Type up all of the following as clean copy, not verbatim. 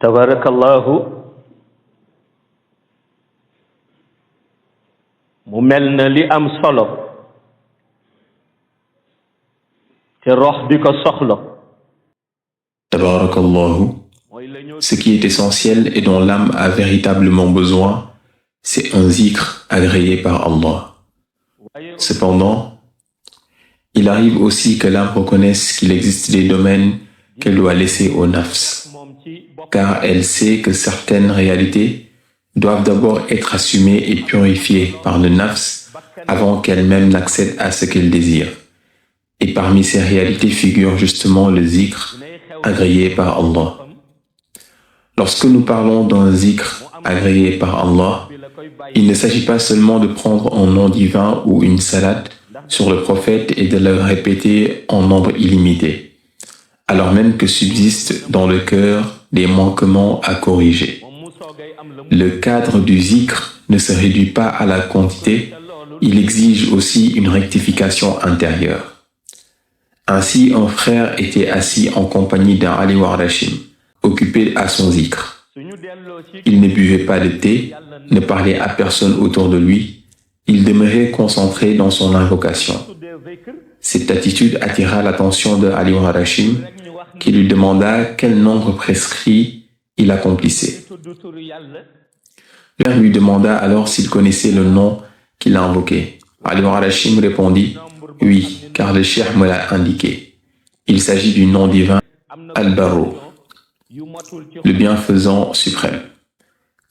tabarakallahu mu mel na li am solo te rox di ko soxla. Tabarakallahu, ce qui est essentiel et dont l'âme a véritablement besoin, c'est un zikr agréé par Allah. Cependant, il arrive aussi que l'âme reconnaisse qu'il existe des domaines qu'elle doit laisser au nafs, car elle sait que certaines réalités doivent d'abord être assumées et purifiées par le nafs avant qu'elle-même n'accède à ce qu'elle désire. Et parmi ces réalités figure justement le zikr agréé par Allah. Lorsque nous parlons d'un zikr agréé par Allah, il ne s'agit pas seulement de prendre un nom divin ou une salade sur le prophète et de le répéter en nombre illimité, alors même que subsistent dans le cœur des manquements à corriger. Le cadre du zikr ne se réduit pas à la quantité, il exige aussi une rectification intérieure. Ainsi, un frère était assis en compagnie d'un Ali Wardashim, occupé à son zikr. Il ne buvait pas de thé, ne parlait à personne autour de lui, il demeurait concentré dans son invocation. Cette attitude attira l'attention de Ali Wardashim, qui lui demanda quel nombre prescrit il accomplissait. Le frère lui demanda alors s'il connaissait le nom qu'il invoquait. Ali Wardashim répondit « Oui, car le cheikh me l'a indiqué. Il s'agit du nom divin Al-Barru, le bienfaisant suprême.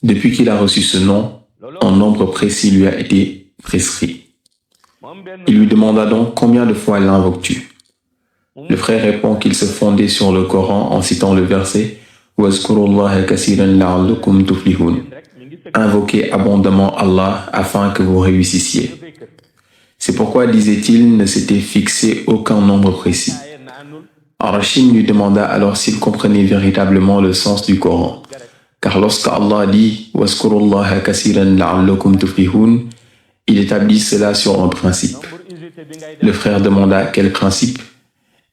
Depuis qu'il a reçu ce nom, un nombre précis lui a été prescrit. Il lui demanda donc combien de fois l'invoques-tu. Le frère répond qu'il se fondait sur le Coran en citant le verset Wazkurullaha kasiran la'allakum tuflihun. Invoquez abondamment Allah afin que vous réussissiez. C'est pourquoi, disait-il, ne s'était fixé aucun nombre précis. Ar-Rashim lui demanda alors s'il comprenait véritablement le sens du Coran. Car lorsque Allah dit « Wazkurullaha kasiran la'allakum tuflihun », il établit cela sur un principe. Le frère demanda quel principe.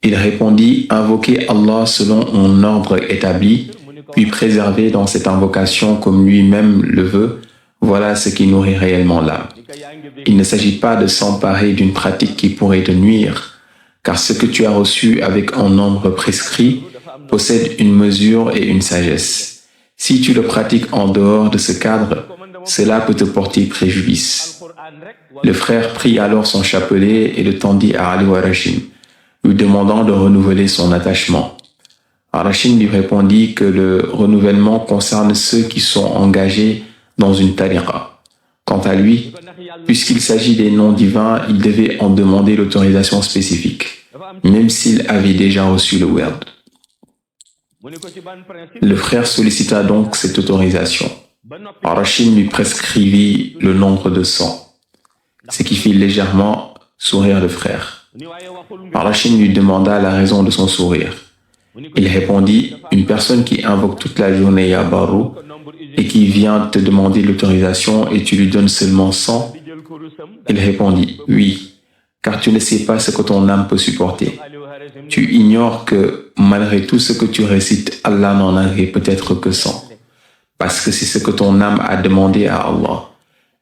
Il répondit « Invoquer Allah selon un ordre établi, puis préserver dans cette invocation comme lui-même le veut, voilà ce qui nourrit réellement l'âme. Il ne s'agit pas de s'emparer d'une pratique qui pourrait te nuire, car ce que tu as reçu avec un nombre prescrit possède une mesure et une sagesse. Si tu le pratiques en dehors de ce cadre, cela peut te porter préjudice. » Le frère prit alors son chapelet et le tendit à Ali Wardashim, lui demandant de renouveler son attachement. Ar-Rashim lui répondit que le renouvellement concerne ceux qui sont engagés dans une tariqa. Quant à lui, puisqu'il s'agit des noms divins, il devait en demander l'autorisation spécifique, même s'il avait déjà reçu le werd. Le frère sollicita donc cette autorisation. Ar-Rashim lui prescrivit le nombre de 100, ce qui fit légèrement sourire le frère. Ar-Rashim lui demanda la raison de son sourire. Il répondit « Une personne qui invoque toute la journée Ya Barru et qui vient te demander l'autorisation et tu lui donnes seulement 100 ?» Il répondit « Oui, car tu ne sais pas ce que ton âme peut supporter. Tu ignores que malgré tout ce que tu récites, Allah n'en agrée peut-être que 100, parce que c'est ce que ton âme a demandé à Allah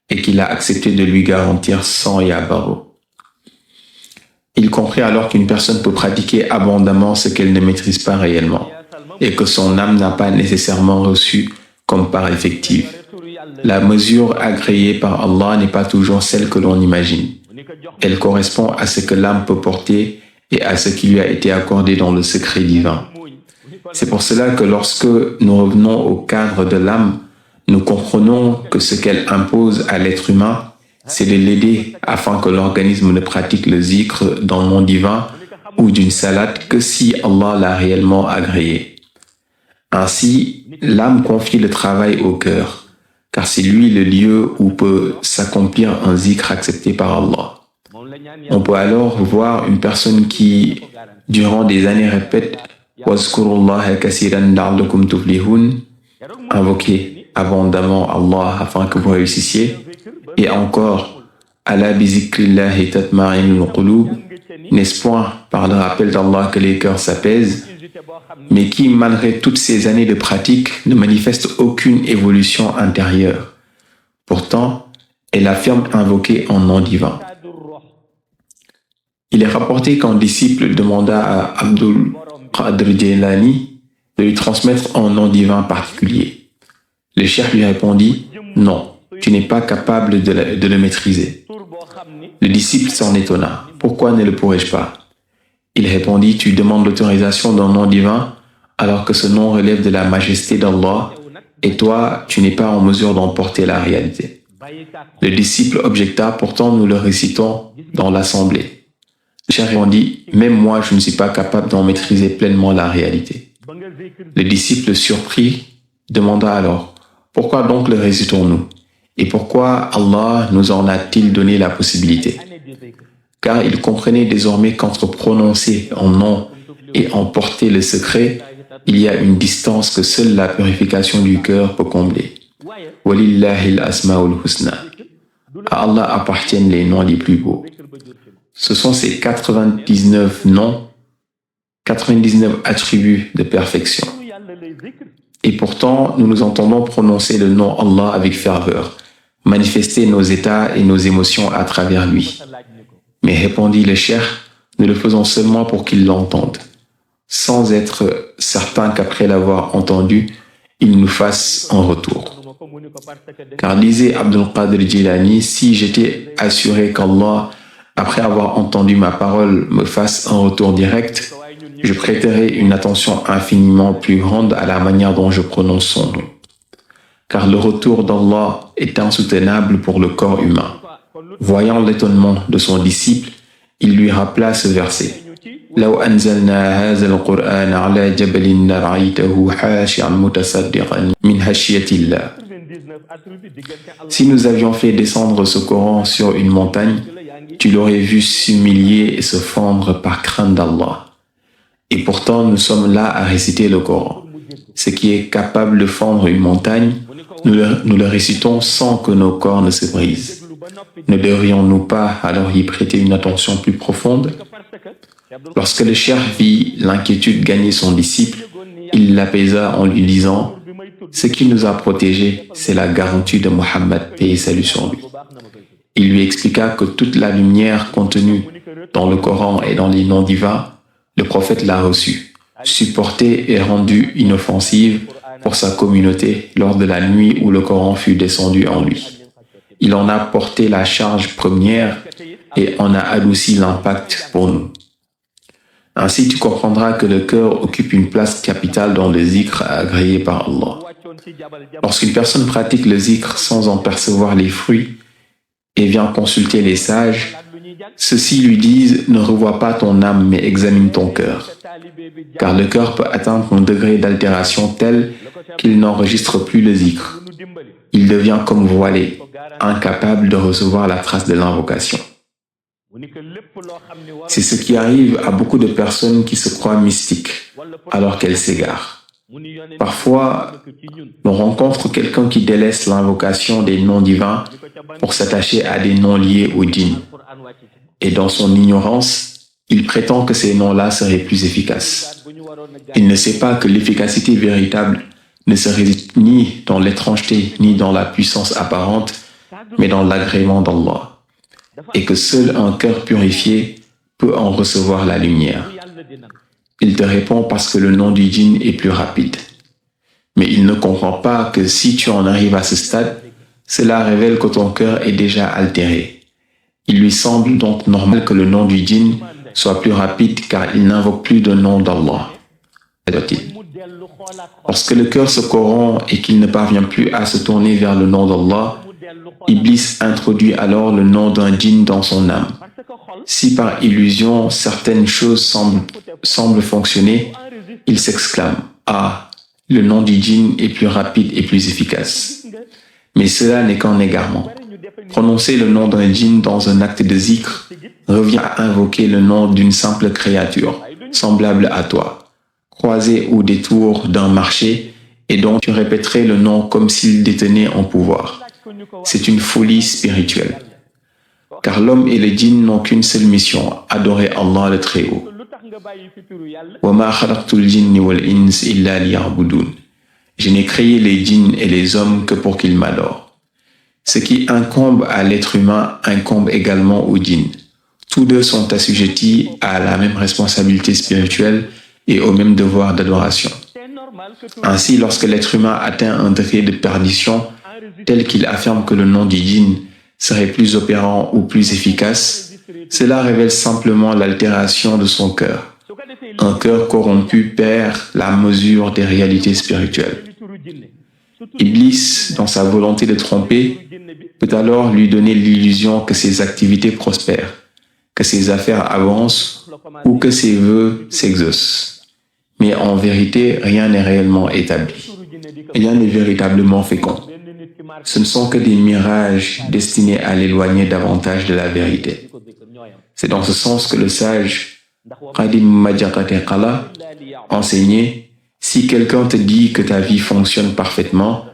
et qu'il a accepté de lui garantir 100 Ya Barru. » Il comprit alors qu'une personne peut pratiquer abondamment ce qu'elle ne maîtrise pas réellement et que son âme n'a pas nécessairement reçu comme part effective. La mesure agréée par Allah n'est pas toujours celle que l'on imagine. Elle correspond à ce que l'âme peut porter et à ce qui lui a été accordé dans le secret divin. C'est pour cela que lorsque nous revenons au cadre de l'âme, nous comprenons que ce qu'elle impose à l'être humain, c'est de l'aider afin que l'organisme ne pratique le zikr dans le nom divin ou d'une salade que si Allah l'a réellement agréé. Ainsi, l'âme confie le travail au cœur, car c'est lui le lieu où peut s'accomplir un zikr accepté par Allah. On peut alors voir une personne qui, durant des années, répète « Wazkurullaha kasiran la'allakum tuflihun » invoquez abondamment Allah afin que vous réussissiez. Et encore, Ala bi zikrillahi tatma'innul qulub, n'est-ce point par le rappel d'Allah que les cœurs s'apaisent? mais qui, malgré toutes ces années de pratique, ne manifeste aucune évolution intérieure. Pourtant, elle affirme invoquer en nom divin. Il est rapporté qu'un disciple demanda à Abdul Qadir Jilani de lui transmettre un nom divin particulier. Le cheikh lui répondit « Non, tu n'es pas capable de le maîtriser. » Le disciple s'en étonna. « Pourquoi ne le pourrais-je pas ?» Il répondit « Tu demandes l'autorisation d'un nom divin alors que ce nom relève de la majesté d'Allah et toi, tu n'es pas en mesure d'emporter la réalité. » Le disciple objecta « Pourtant, nous le récitons dans l'assemblée. » Le cheikh répondit « Même moi, je ne suis pas capable d'en maîtriser pleinement la réalité. » Le disciple surpris demanda alors « Pourquoi donc le récitons-nous? Et pourquoi Allah nous en a-t-il donné la possibilité ?» Car il comprenait désormais qu'entre prononcer en nom et emporter le secret, il y a une distance que seule la purification du cœur peut combler. « Walillahil asma'ul husna » À Allah appartiennent les noms les plus beaux. Ce sont ces 99 noms, 99 attributs de perfection. Et pourtant, nous nous entendons prononcer le nom Allah avec ferveur, manifester nos états et nos émotions à travers lui. Mais répondit le cheikh, nous le faisons seulement pour qu'il l'entende, sans être certain qu'après l'avoir entendu, il nous fasse un retour. Car disait Abdul Qadir Jilani, si j'étais assuré qu'Allah, après avoir entendu ma parole, me fasse un retour direct, je prêterai une attention infiniment plus grande à la manière dont je prononce son nom. Car le retour d'Allah est insoutenable pour le corps humain. Voyant l'étonnement de son disciple, il lui rappela ce verset. لو أنزلنا هذا القرآن على جبل لرأيته خاشعا متصدعا من خشية الله. Si nous avions fait descendre ce Coran sur une montagne, tu l'aurais vu s'humilier et se fendre par crainte d'Allah. Et pourtant, nous sommes là à réciter le Coran. Ce qui est capable de fendre une montagne, nous le récitons sans que nos corps ne se brisent. Ne devrions-nous pas alors y prêter une attention plus profonde? Lorsque le cheikh vit l'inquiétude gagner son disciple, il l'apaisa en lui disant « Ce qui nous a protégés, c'est la garantie de Mohammed, paix et salut sur lui. » Il lui expliqua que toute la lumière contenue dans le Coran et dans les noms divins, le prophète l'a reçue, supportée et rendue inoffensive pour sa communauté lors de la nuit où le Coran fut descendu en lui. Il en a porté la charge première et en a adouci l'impact pour nous. Ainsi, tu comprendras que le cœur occupe une place capitale dans le zikr agréé par Allah. Lorsqu'une personne pratique le zikr sans en percevoir les fruits et vient consulter les sages, ceux-ci lui disent « Ne revois pas ton âme, mais examine ton cœur. » Car le cœur peut atteindre un degré d'altération tel qu'il n'enregistre plus le zikr. Il devient comme voilé, incapable de recevoir la trace de l'invocation. C'est ce qui arrive à beaucoup de personnes qui se croient mystiques, alors qu'elles s'égarent. Parfois, on rencontre quelqu'un qui délaisse l'invocation des noms divins pour s'attacher à des noms liés au djinn. Et dans son ignorance, il prétend que ces noms-là seraient plus efficaces. Il ne sait pas que l'efficacité véritable ne se réside ni dans l'étrangeté ni dans la puissance apparente, mais dans l'agrément d'Allah. Et que seul un cœur purifié peut en recevoir la lumière. Il te répond parce que le nom du djinn est plus rapide. Mais il ne comprend pas que si tu en arrives à ce stade, cela révèle que ton cœur est déjà altéré. Il lui semble donc normal que le nom du djinn soit plus rapide car il n'invoque plus de nom d'Allah. Lorsque le cœur se corrompt et qu'il ne parvient plus à se tourner vers le nom d'Allah, Iblis introduit alors le nom d'un djinn dans son âme. Si par illusion certaines choses semblent fonctionner, il s'exclame « Ah, le nom du djinn est plus rapide et plus efficace. » Mais cela n'est qu'un égarement. Prononcer le nom d'un djinn dans un acte de zikr revient à invoquer le nom d'une simple créature, semblable à toi, croisée au détour d'un marché et dont tu répéterais le nom comme s'il détenait un pouvoir. C'est une folie spirituelle. Car l'homme et les djinns n'ont qu'une seule mission, adorer Allah le Très-Haut. Wa ma khalaqtul jinni wal ins illa liya'budun. Je n'ai créé les djinns et les hommes que pour qu'ils m'adorent. Ce qui incombe à l'être humain incombe également aux djinns. Tous deux sont assujettis à la même responsabilité spirituelle et au même devoir d'adoration. Ainsi, lorsque l'être humain atteint un degré de perdition tel qu'il affirme que le nom du djinn serait plus opérant ou plus efficace, cela révèle simplement l'altération de son cœur. Un cœur corrompu perd la mesure des réalités spirituelles. Iblis, dans sa volonté de tromper, peut alors lui donner l'illusion que ses activités prospèrent, que ses affaires avancent ou que ses vœux s'exaucent. Mais en vérité, rien n'est réellement établi. Rien n'est véritablement fécond. Ce ne sont que des mirages destinés à l'éloigner davantage de la vérité. C'est dans ce sens que le sage Qadim Majaqate Qala enseignait: si quelqu'un te dit que ta vie fonctionne parfaitement,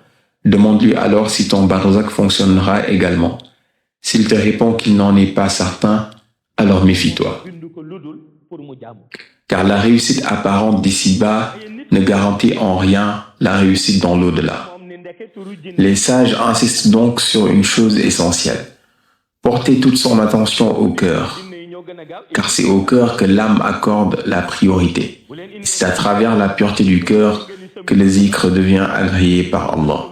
demande-lui alors si ton barzak fonctionnera également. S'il te répond qu'il n'en est pas certain, alors méfie-toi. Car la réussite apparente d'ici-bas ne garantit en rien la réussite dans l'au-delà. Les sages insistent donc sur une chose essentielle: porter toute son attention au cœur, car c'est au cœur que l'âme accorde la priorité. C'est à travers la pureté du cœur que le zikr devient agréé par Allah.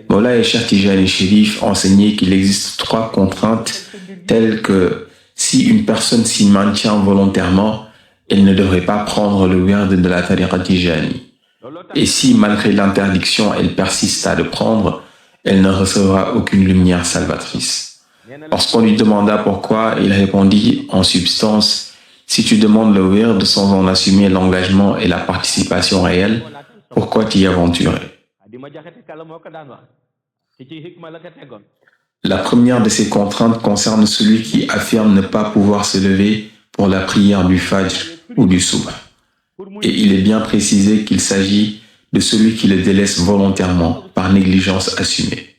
Moulay Cheikh Tijani Chérif enseignait qu'il existe 3 contraintes telles que si une personne s'y maintient volontairement, elle ne devrait pas prendre le wird de la tariqa Tijani. Et si, malgré l'interdiction, elle persiste à le prendre, elle ne recevra aucune lumière salvatrice. Lorsqu'on lui demanda pourquoi, il répondit en substance: si tu demandes le wird sans en assumer l'engagement et la participation réelle, pourquoi t'y aventurer? La première de ces contraintes concerne celui qui affirme ne pas pouvoir se lever pour la prière du Fajr ou du Subh. Et il est bien précisé qu'il s'agit de celui qui le délaisse volontairement par négligence assumée.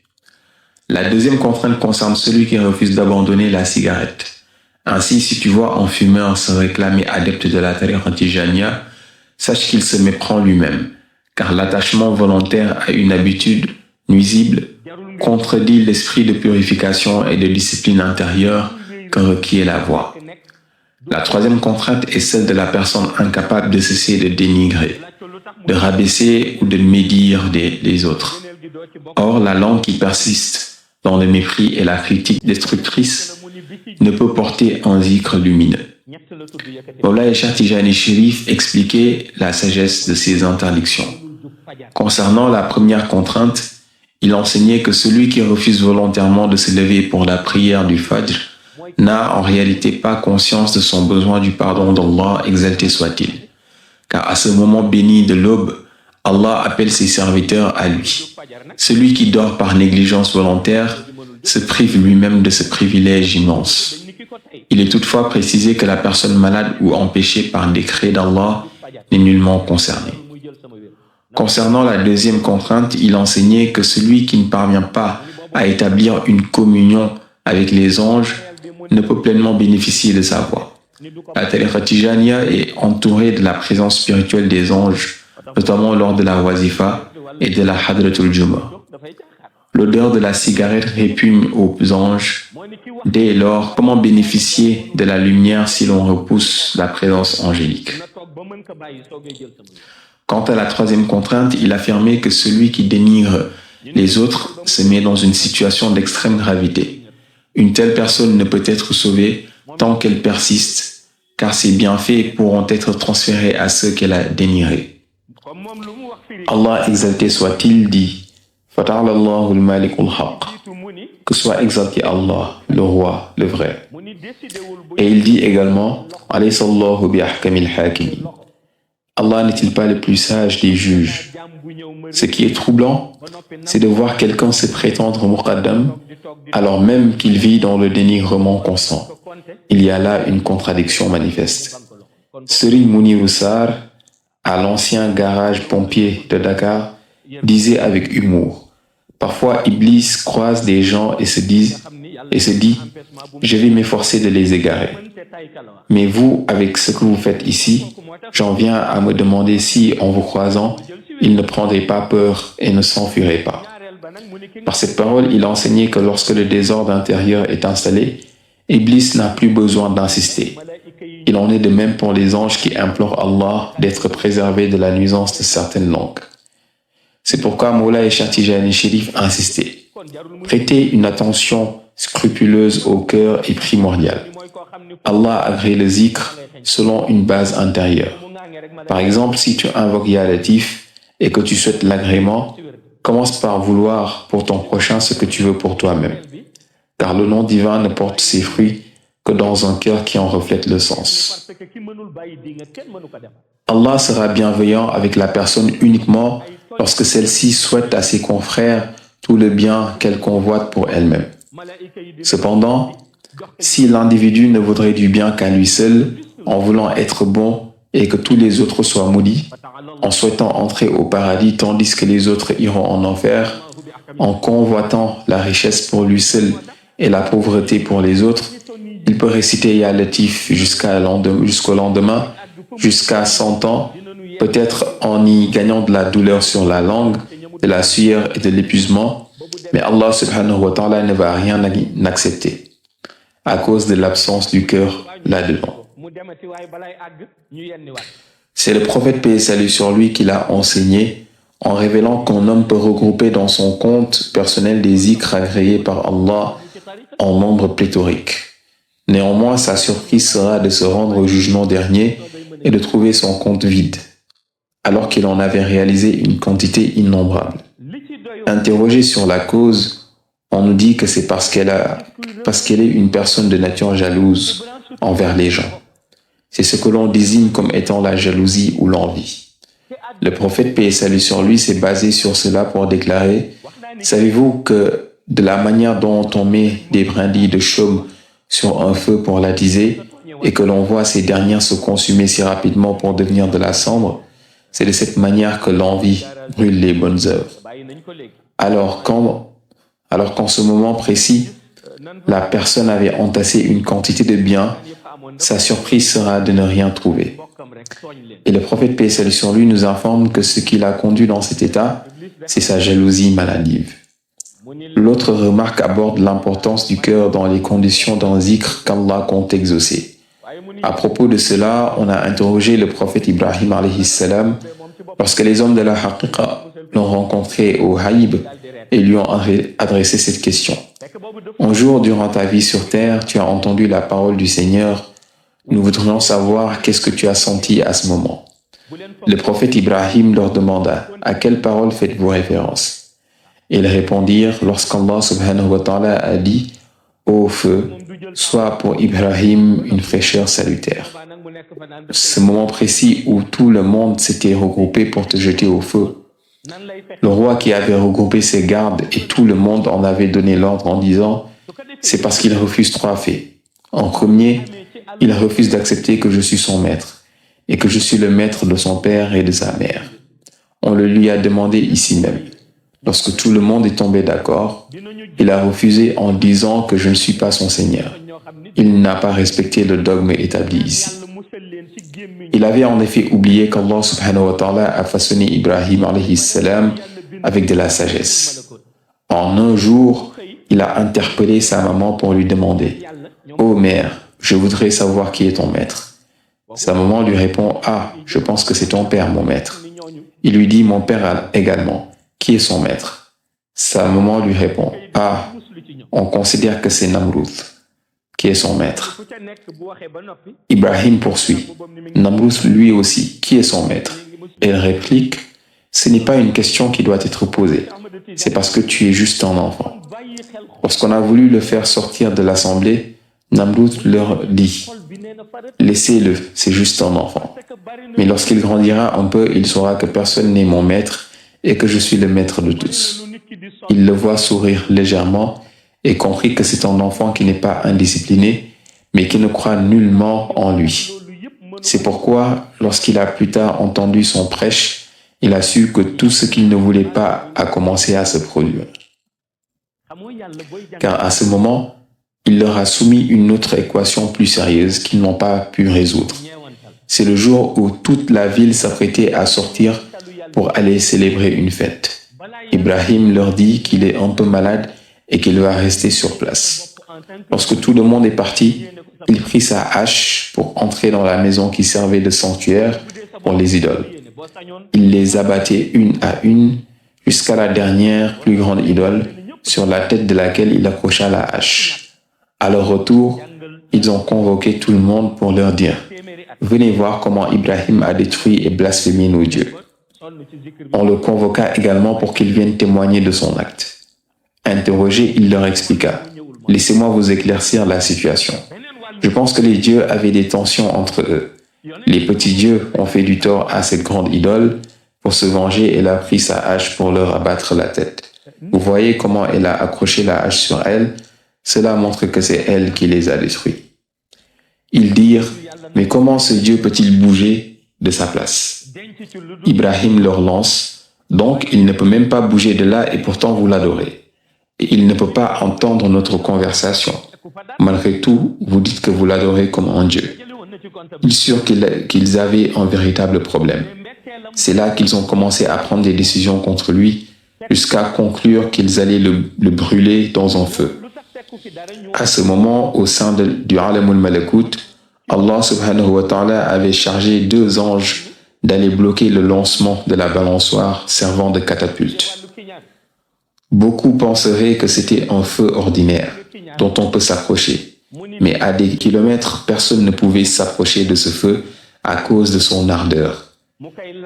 La deuxième contrainte concerne celui qui refuse d'abandonner la cigarette. Ainsi, si tu vois un fumeur se réclamer adepte de la tariqa Tijaniya, sache qu'il se méprend lui-même, car l'attachement volontaire à une habitude nuisible contredit l'esprit de purification et de discipline intérieure que requiert la voie. La troisième contrainte est celle de la personne incapable de cesser de dénigrer, de rabaisser ou de médire les autres. Or, la langue qui persiste dans le mépris et la critique destructrice ne peut porter un zikr lumineux. Moulay Cheikh Tijani Chérif expliquait la sagesse de ces interdictions. Concernant la première contrainte, il enseignait que celui qui refuse volontairement de se lever pour la prière du Fajr n'a en réalité pas conscience de son besoin du pardon d'Allah, exalté soit-il. Car à ce moment béni de l'aube, Allah appelle ses serviteurs à lui. Celui qui dort par négligence volontaire se prive lui-même de ce privilège immense. Il est toutefois précisé que la personne malade ou empêchée par décret d'Allah n'est nullement concernée. Concernant la deuxième contrainte, il enseignait que celui qui ne parvient pas à établir une communion avec les anges ne peut pleinement bénéficier de sa voie. La tariqa Tijaniya est entourée de la présence spirituelle des anges, notamment lors de la wazifa et de la hadratul Jumu'ah. L'odeur de la cigarette répugne aux anges. Dès lors, comment bénéficier de la lumière si l'on repousse la présence angélique? Quant à la troisième contrainte, il affirmait que celui qui dénigre les autres se met dans une situation d'extrême gravité. Une telle personne ne peut être sauvée tant qu'elle persiste, car ses bienfaits pourront être transférés à ceux qu'elle a dénigrés. Allah exalté soit-il dit: Fata'ala Allahul Malikul Haq. Que soit exalté Allah, le roi, le vrai. Et il dit également: Alaysa Allahu bi ahkamil hakimin. Allah n'est-il pas le plus sage des juges? Ce qui est troublant, c'est de voir quelqu'un se prétendre muqaddam alors même qu'il vit dans le dénigrement constant. Il y a là une contradiction manifeste. Serigne Mounirou Sarr, à l'ancien garage pompier de Dakar, disait avec humour: parfois Iblis croise des gens et se disent: et se dit « Je vais m'efforcer de les égarer ». Mais vous, avec ce que vous faites ici, j'en viens à me demander si, en vous croisant, il ne prendrait pas peur et ne s'enfuirait pas. Par cette parole, il a enseigné que lorsque le désordre intérieur est installé, Iblis n'a plus besoin d'insister. Il en est de même pour les anges qui implorent Allah d'être préservés de la nuisance de certaines langues. C'est pourquoi Moulay Cheikh Tijani Chérif insistait. Prêter une attention scrupuleuse au cœur est primordial. Allah a créé le zikr selon une base intérieure. Par exemple, si tu invoques Ya Latif et que tu souhaites l'agrément, commence par vouloir pour ton prochain ce que tu veux pour toi-même. Car le nom divin ne porte ses fruits que dans un cœur qui en reflète le sens. Allah sera bienveillant avec la personne uniquement lorsque celle-ci souhaite à ses confrères tout le bien qu'elle convoite pour elle-même. Cependant, si l'individu ne voudrait du bien qu'à lui seul, en voulant être bon et que tous les autres soient maudits, en souhaitant entrer au paradis tandis que les autres iront en enfer, en convoitant la richesse pour lui seul et la pauvreté pour les autres, il peut réciter Ya Latif jusqu'au lendemain, jusqu'à 100 ans, peut-être en y gagnant de la douleur sur la langue, de la sueur et de l'épuisement, mais Allah subhanahu wa ta'ala ne va rien accepter à cause de l'absence du cœur là-dedans. C'est le prophète paix et salut sur lui qui l'a enseigné en révélant qu'un homme peut regrouper dans son compte personnel des zikrs agréés par Allah en nombre pléthorique. Néanmoins, sa surprise sera de se rendre au jugement dernier et de trouver son compte vide, alors qu'il en avait réalisé une quantité innombrable. Interrogé sur la cause, on nous dit que c'est parce qu'elle est une personne de nature jalouse envers les gens. C'est ce que l'on désigne comme étant la jalousie ou l'envie. Le prophète paix et salut sur lui s'est basé sur cela pour déclarer « Savez-vous que de la manière dont on met des brindilles de chaume sur un feu pour l'attiser et que l'on voit ces dernières se consumer si rapidement pour devenir de la cendre, c'est de cette manière que l'envie brûle les bonnes œuvres. Alors qu'en ce moment précis, la personne avait entassé une quantité de biens, sa surprise sera de ne rien trouver. Et le prophète paix et salut sur lui nous informe que ce qui l'a conduit dans cet état, c'est sa jalousie maladive. L'autre remarque aborde l'importance du cœur dans les conditions d'un zikr qu'Allah compte exaucer. À propos de cela, on a interrogé le prophète Ibrahim alayhi salam lorsque les hommes de la haqiqa l'ont rencontré au Haïb et lui ont adressé cette question. Un jour, durant ta vie sur terre, tu as entendu la parole du Seigneur. Nous voudrions savoir qu'est-ce que tu as senti à ce moment. Le prophète Ibrahim leur demanda « À quelle parole faites-vous référence ?» Ils répondirent lorsqu'Allah subhanahu wa ta'ala a dit « Ô feu, sois pour Ibrahim une fraîcheur salutaire. » Ce moment précis où tout le monde s'était regroupé pour te jeter au feu. Le roi qui avait regroupé ses gardes et tout le monde en avait donné l'ordre en disant « C'est parce qu'il refuse 3 faits. En premier, il refuse d'accepter que je suis son maître et que je suis le maître de son père et de sa mère. On le lui a demandé ici même. Lorsque tout le monde est tombé d'accord, il a refusé en disant que je ne suis pas son Seigneur. Il n'a pas respecté le dogme établi ici. Il avait en effet oublié qu'Allah subhanahu wa ta'ala a façonné Ibrahim alayhi salam avec de la sagesse. En un jour, il a interpellé sa maman pour lui demander « Ô mère, je voudrais savoir qui est ton maître. » Sa maman lui répond « Ah, je pense que c'est ton père, mon maître. » Il lui dit « Mon père également. Qui est son maître ?» Sa maman lui répond « Ah, on considère que c'est Namrud. Qui est son maître ?» Ibrahim poursuit « Namrud lui aussi, qui est son maître ?» Elle réplique « Ce n'est pas une question qui doit être posée. C'est parce que tu es juste un enfant. » Lorsqu'on a voulu le faire sortir de l'assemblée, Namrud leur dit « Laissez-le, c'est juste un enfant. Mais lorsqu'il grandira un peu, il saura que personne n'est mon maître et que je suis le maître de tous. » Il le voit sourire légèrement et comprit que c'est un enfant qui n'est pas indiscipliné, mais qui ne croit nullement en lui. C'est pourquoi, lorsqu'il a plus tard entendu son prêche, il a su que tout ce qu'il ne voulait pas a commencé à se produire. Car à ce moment, il leur a soumis une autre équation plus sérieuse qu'ils n'ont pas pu résoudre. C'est le jour où toute la ville s'apprêtait à sortir pour aller célébrer une fête. Ibrahim leur dit qu'il est un peu malade et qu'il va rester sur place. Lorsque tout le monde est parti, il prit sa hache pour entrer dans la maison qui servait de sanctuaire pour les idoles. Il les abattait une à une jusqu'à la dernière plus grande idole sur la tête de laquelle il accrocha la hache. À leur retour, ils ont convoqué tout le monde pour leur dire « Venez voir comment Ibrahim a détruit et blasphémé nos dieux. » On le convoqua également pour qu'il vienne témoigner de son acte. Interrogé, il leur expliqua « Laissez-moi vous éclaircir la situation. Je pense que les dieux avaient des tensions entre eux. Les petits dieux ont fait du tort à cette grande idole pour se venger et elle a pris sa hache pour leur abattre la tête. Vous voyez comment elle a accroché la hache sur elle? Cela montre que c'est elle qui les a détruits. » Ils dirent « Mais comment ce Dieu peut-il bouger de sa place ?» Ibrahim leur lance « Donc il ne peut même pas bouger de là et pourtant vous l'adorez. Et il ne peut pas entendre notre conversation. Malgré tout, vous dites que vous l'adorez comme un Dieu. » Ils surent qu'ils avaient un véritable problème. C'est là qu'ils ont commencé à prendre des décisions contre lui jusqu'à conclure qu'ils allaient le brûler dans un feu. À ce moment, au sein du Alamul Malakut, Allah subhanahu wa ta'ala avait chargé 2 anges d'aller bloquer le lancement de la balançoire servant de catapulte. Beaucoup penseraient que c'était un feu ordinaire dont on peut s'approcher, mais à des kilomètres, personne ne pouvait s'approcher de ce feu à cause de son ardeur.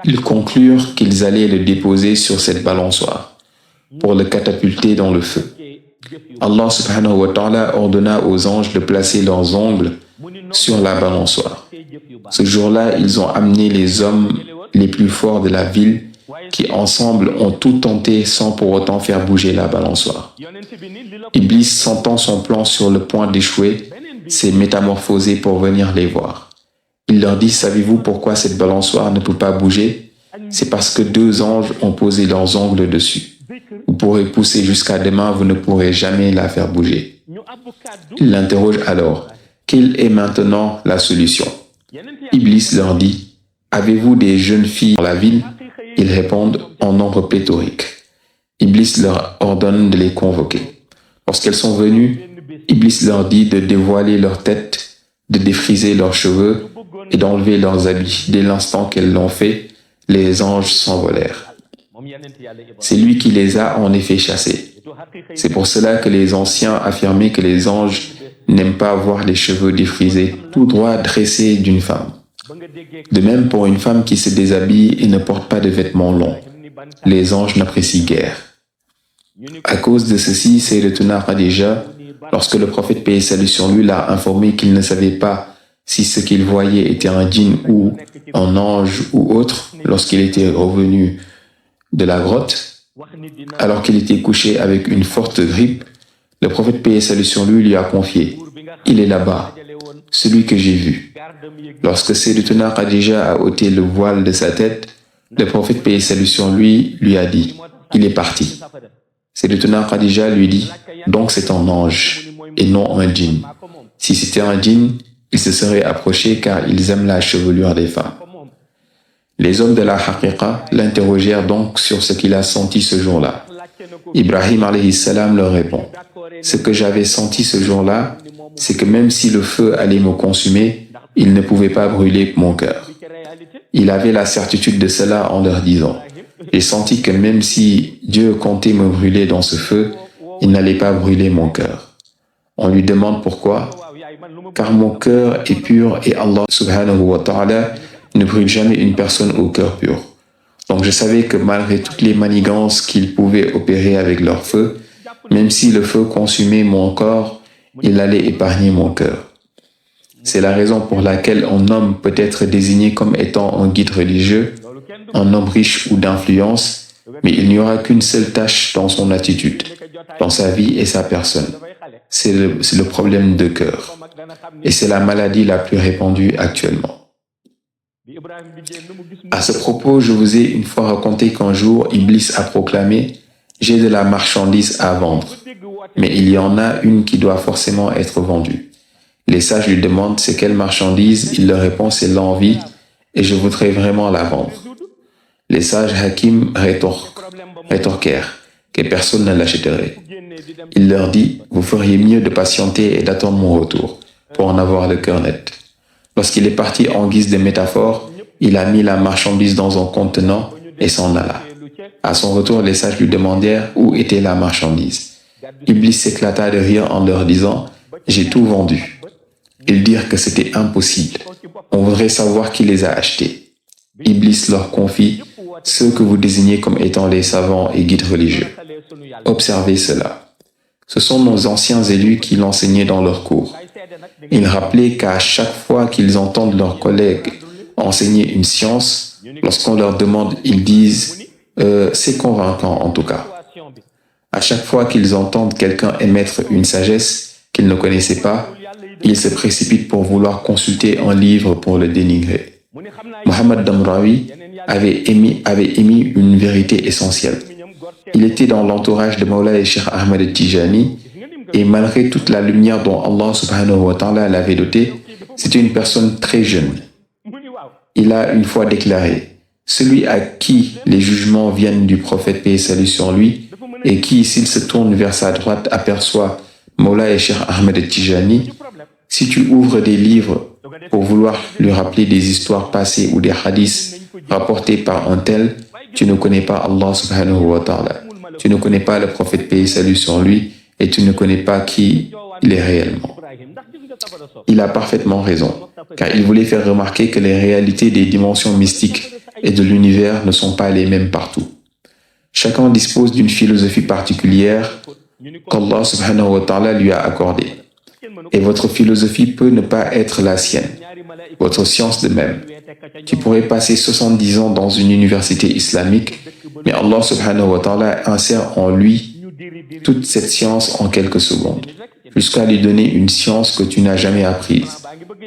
Ils conclurent qu'ils allaient le déposer sur cette balançoire pour le catapulter dans le feu. Allah subhanahu wa ta'ala ordonna aux anges de placer leurs ongles sur la balançoire. Ce jour-là, ils ont amené les hommes les plus forts de la ville qui ensemble ont tout tenté sans pour autant faire bouger la balançoire. Iblis, sentant son plan sur le point d'échouer, s'est métamorphosé pour venir les voir. Il leur dit « Savez-vous pourquoi cette balançoire ne peut pas bouger? C'est parce que 2 anges ont posé leurs ongles dessus. Vous pourrez pousser jusqu'à demain, vous ne pourrez jamais la faire bouger. » Il l'interroge alors « Quelle est maintenant la solution ?» Iblis leur dit « Avez-vous des jeunes filles dans la ville ?» Ils répondent en nombre pléthorique. Iblis leur ordonne de les convoquer. Lorsqu'elles sont venues, Iblis leur dit de dévoiler leur tête, de défriser leurs cheveux et d'enlever leurs habits. Dès l'instant qu'elles l'ont fait, les anges s'envolèrent. C'est lui qui les a en effet chassés. C'est pour cela que les anciens affirmaient que les anges n'aiment pas voir les cheveux défrisés, tout droit dressés d'une femme. De même pour une femme qui se déshabille et ne porte pas de vêtements longs. Les anges n'apprécient guère. À cause de ceci, Sayyidatuna Khadija, lorsque le prophète paix et salut sur lui l'a informé qu'il ne savait pas si ce qu'il voyait était un djinn ou un ange ou autre, lorsqu'il était revenu de la grotte, alors qu'il était couché avec une forte grippe, le prophète paix et salut sur lui a confié « Il est là-bas, celui que j'ai vu. » Lorsque Sayyidatuna Khadija a ôté le voile de sa tête, le prophète paix et salut sur lui a dit « Il est parti. » Sayyidatuna Khadija lui dit « Donc c'est un ange et non un djinn. Si c'était un djinn, il se serait approché car ils aiment la chevelure des femmes. » Les hommes de la Haqiqa l'interrogèrent donc sur ce qu'il a senti ce jour-là. Ibrahim alayhi salam leur répond « Ce que j'avais senti ce jour-là, c'est que même si le feu allait me consumer, il ne pouvait pas brûler mon cœur. » Il avait la certitude de cela en leur disant « J'ai senti que même si Dieu comptait me brûler dans ce feu, il n'allait pas brûler mon cœur. » On lui demande pourquoi. Car mon cœur est pur et Allah subhanahu wa ta'ala ne brûle jamais une personne au cœur pur. Donc je savais que malgré toutes les manigances qu'ils pouvaient opérer avec leur feu, même si le feu consumait mon corps, il allait épargner mon cœur. C'est la raison pour laquelle un homme peut être désigné comme étant un guide religieux, un homme riche ou d'influence, mais il n'y aura qu'une seule tâche dans son attitude, dans sa vie et sa personne. C'est le problème de cœur. Et c'est la maladie la plus répandue actuellement. À ce propos, je vous ai une fois raconté qu'un jour, Iblis a proclamé « J'ai de la marchandise à vendre ». mais il y en a une qui doit forcément être vendue. Les sages lui demandent c'est quelle marchandise, il leur répond c'est l'envie et je voudrais vraiment la vendre. Les sages Hakim rétorquèrent que personne ne l'achèterait. Il leur dit vous feriez mieux de patienter et d'attendre mon retour pour en avoir le cœur net. Lorsqu'il est parti en guise de métaphore, il a mis la marchandise dans un contenant et s'en alla. À son retour, les sages lui demandèrent où était la marchandise. Iblis s'éclata de rire en leur disant « J'ai tout vendu ». Ils dirent que c'était impossible. On voudrait savoir qui les a achetés. Iblis leur confie « Ceux que vous désignez comme étant les savants et guides religieux. Observez cela. Ce sont nos anciens élus qui l'enseignaient dans leurs cours. Ils rappelaient qu'à chaque fois qu'ils entendent leurs collègues enseigner une science, lorsqu'on leur demande, ils disent c'est convaincant en tout cas. À chaque fois qu'ils entendent quelqu'un émettre une sagesse qu'ils ne connaissaient pas, ils se précipitent pour vouloir consulter un livre pour le dénigrer. Mohammed Damraoui avait émis une vérité essentielle. Il était dans l'entourage de Mawlana Cheikh Ahmed Tijani et malgré toute la lumière dont Allah subhanahu wa ta'ala l'avait doté, c'était une personne très jeune. Il a une fois déclaré « Celui à qui les jugements viennent du prophète paix et salut sur lui et qui, s'il se tourne vers sa droite, aperçoit Mawlana et Cheikh Ahmed Tijani, si tu ouvres des livres pour vouloir lui rappeler des histoires passées ou des hadiths rapportés par un tel, tu ne connais pas Allah subhanahu wa ta'ala. Tu ne connais pas le prophète paix et salut sur lui et tu ne connais pas qui il est réellement. » Il a parfaitement raison, car il voulait faire remarquer que les réalités des dimensions mystiques et de l'univers ne sont pas les mêmes partout. Chacun dispose d'une philosophie particulière qu'Allah subhanahu wa ta'ala lui a accordée. Et votre philosophie peut ne pas être la sienne, votre science de même. Tu pourrais passer 70 ans dans une université islamique, mais Allah subhanahu wa ta'ala insère en lui toute cette science en quelques secondes, jusqu'à lui donner une science que tu n'as jamais apprise.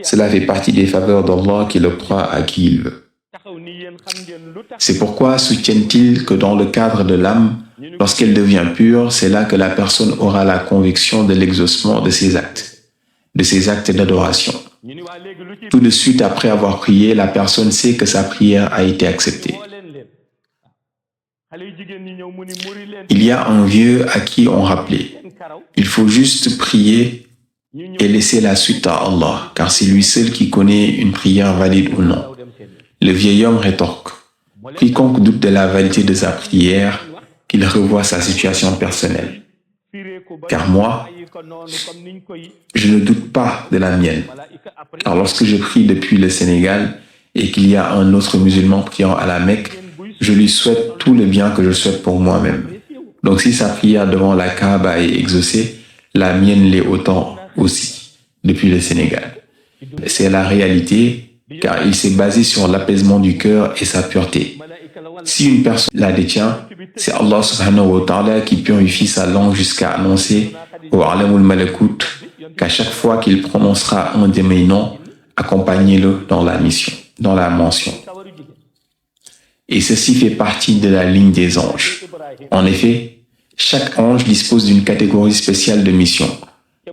Cela fait partie des faveurs d'Allah qu'il octroie à qui il veut. C'est pourquoi soutiennent-ils que dans le cadre de l'âme, lorsqu'elle devient pure, c'est là que la personne aura la conviction de l'exaucement de ses actes d'adoration. Tout de suite après avoir prié, la personne sait que sa prière a été acceptée. Il y a un vieux à qui on rappelait « Il faut juste prier et laisser la suite à Allah, car c'est lui seul qui connaît une prière valide ou non. » Le vieil homme rétorque « Quiconque doute de la validité de sa prière, qu'il revoie sa situation personnelle. Car moi, je ne doute pas de la mienne. Car lorsque je prie depuis le Sénégal et qu'il y a un autre musulman priant à la Mecque, je lui souhaite tout le bien que je souhaite pour moi-même. Donc si sa prière devant la Kaaba est exaucée, la mienne l'est autant aussi, depuis le Sénégal. C'est la réalité, car il s'est basé sur l'apaisement du cœur et sa pureté. Si une personne la détient, c'est Allah subhanahu wa ta'ala qui purifie sa langue jusqu'à annoncer au alamul malakut qu'à chaque fois qu'il prononcera un de mes noms, accompagnez-le dans la mention. Et ceci fait partie de la ligne des anges. En effet, chaque ange dispose d'une catégorie spéciale de mission.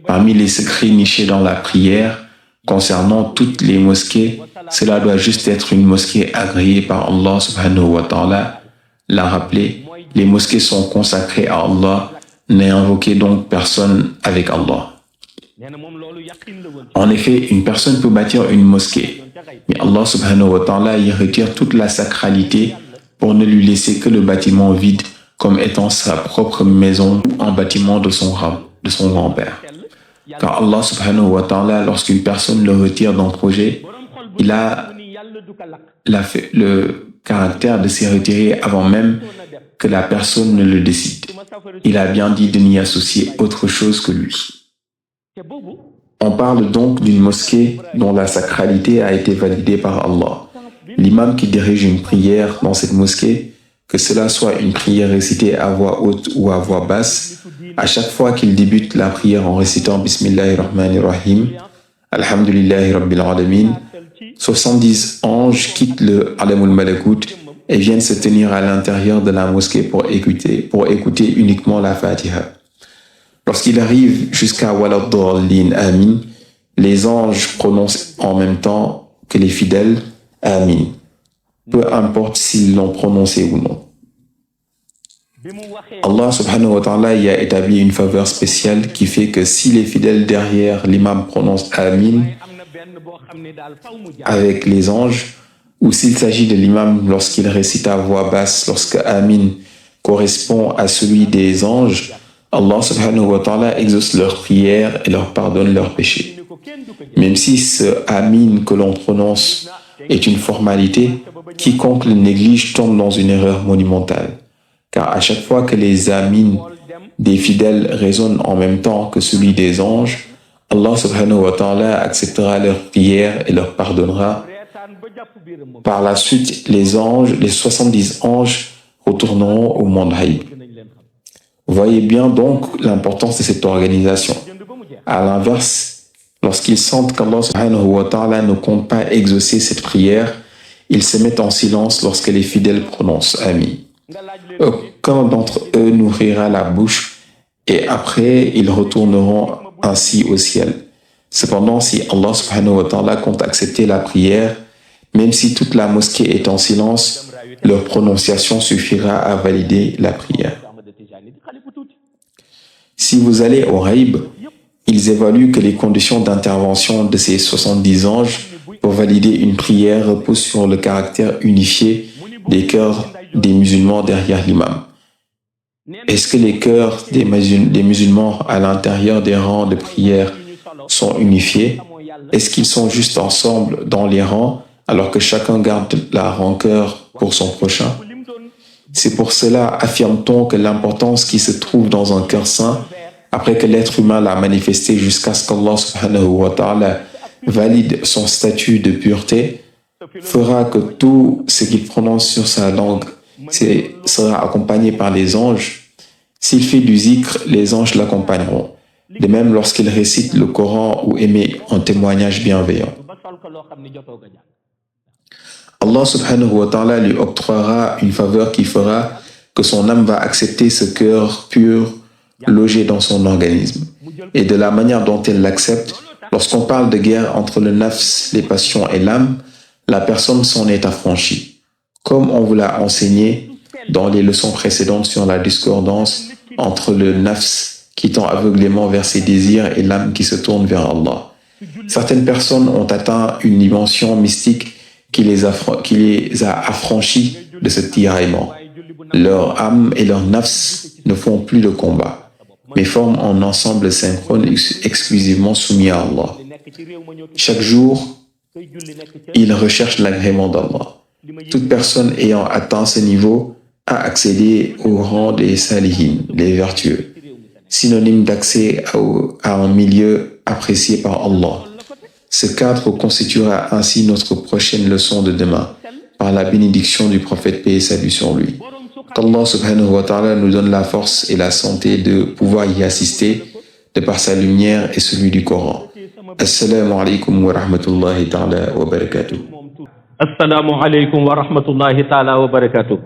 Parmi les secrets nichés dans la prière, concernant toutes les mosquées, cela doit juste être une mosquée agréée par Allah subhanahu wa ta'ala. L'a rappelé, les mosquées sont consacrées à Allah, n'invoquez donc personne avec Allah. En effet, une personne peut bâtir une mosquée, mais Allah subhanahu wa ta'ala y retire toute la sacralité pour ne lui laisser que le bâtiment vide comme étant sa propre maison ou un bâtiment de son grand-père. Car Allah subhanahu wa ta'ala, lorsqu'une personne le retire d'un projet, il a le caractère de s'y retirer avant même que la personne ne le décide. Il a bien dit de n'y associer autre chose que lui. On parle donc d'une mosquée dont la sacralité a été validée par Allah. L'imam qui dirige une prière dans cette mosquée, que cela soit une prière récitée à voix haute ou à voix basse, à chaque fois qu'il débute la prière en récitant Bismillahirrahmanirrahim, Alhamdulillahi Rabbil Alamin, 70 anges quittent le Alamul Malakut et viennent se tenir à l'intérieur de la mosquée pour écouter uniquement la Fatiha. Lorsqu'il arrive jusqu'à Waladdallin Amin, les anges prononcent en même temps que les fidèles Amin, peu importe s'ils l'ont prononcé ou non. Allah subhanahu wa ta'ala y a établi une faveur spéciale qui fait que si les fidèles derrière l'imam prononcent Amin avec les anges, ou s'il s'agit de l'imam lorsqu'il récite à voix basse, lorsque Amin correspond à celui des anges, Allah subhanahu wa ta'ala exauce leurs prières et leur pardonne leurs péchés. Même si ce Amin que l'on prononce est une formalité, quiconque le néglige tombe dans une erreur monumentale. Car à chaque fois que les Amin des fidèles résonnent en même temps que celui des anges, Allah subhanahu wa ta'ala acceptera leurs prières et leur pardonnera. Par la suite, les 70 anges retourneront au monde haïb. Voyez bien donc l'importance de cette organisation. À l'inverse, lorsqu'ils sentent qu'Allah subhanahu wa ta'ala ne compte pas exaucer cette prière, ils se mettent en silence lorsque les fidèles prononcent Amin. Aucun d'entre eux n'ouvrira la bouche et après ils retourneront ainsi au ciel. Cependant, si Allah subhanahu wa ta'ala compte accepter la prière, même si toute la mosquée est en silence, leur prononciation suffira à valider la prière. Si vous allez au Haïb, ils évaluent que les conditions d'intervention de ces 70 anges pour valider une prière reposent sur le caractère unifié des cœurs des musulmans derrière l'imam. Est-ce que les cœurs des musulmans à l'intérieur des rangs de prière sont unifiés? Est-ce qu'ils sont juste ensemble dans les rangs alors que chacun garde la rancœur pour son prochain? C'est pour cela, affirme-t-on, que l'importance qui se trouve dans un cœur saint, après que l'être humain l'a manifesté jusqu'à ce qu'Allah subhanahu wa ta'ala valide son statut de pureté, fera que tout ce qu'il prononce sur sa langue sera accompagné par les anges. S'il fait du zikr, les anges l'accompagneront. De même lorsqu'il récite le Coran ou émet un témoignage bienveillant. Allah subhanahu wa ta'ala lui octroiera une faveur qui fera que son âme va accepter ce cœur pur logé dans son organisme. Et de la manière dont elle l'accepte, lorsqu'on parle de guerre entre le nafs, les passions et l'âme, la personne s'en est affranchie. Comme on vous l'a enseigné dans les leçons précédentes sur la discordance entre le nafs qui tend aveuglément vers ses désirs et l'âme qui se tourne vers Allah. Certaines personnes ont atteint une dimension mystique qui les a affranchis de ce tiraillement. Leur âme et leur nafs ne font plus le combat, mais forment un ensemble synchrone exclusivement soumis à Allah. Chaque jour, ils recherchent l'agrément d'Allah. Toute personne ayant atteint ce niveau a accédé au rang des salihin, les vertueux, synonyme d'accès à un milieu apprécié par Allah. Ce cadre constituera ainsi notre prochaine leçon de demain, par la bénédiction du prophète paix et salut sur lui. Qu'Allah subhanahu wa ta'ala nous donne la force et la santé de pouvoir y assister de par sa lumière et celui du Coran. Assalamu alaikum wa rahmatullahi ta'ala wa barakatuh. Assalamu alaikum wa rahmatullahi ta'ala wa barakatuh.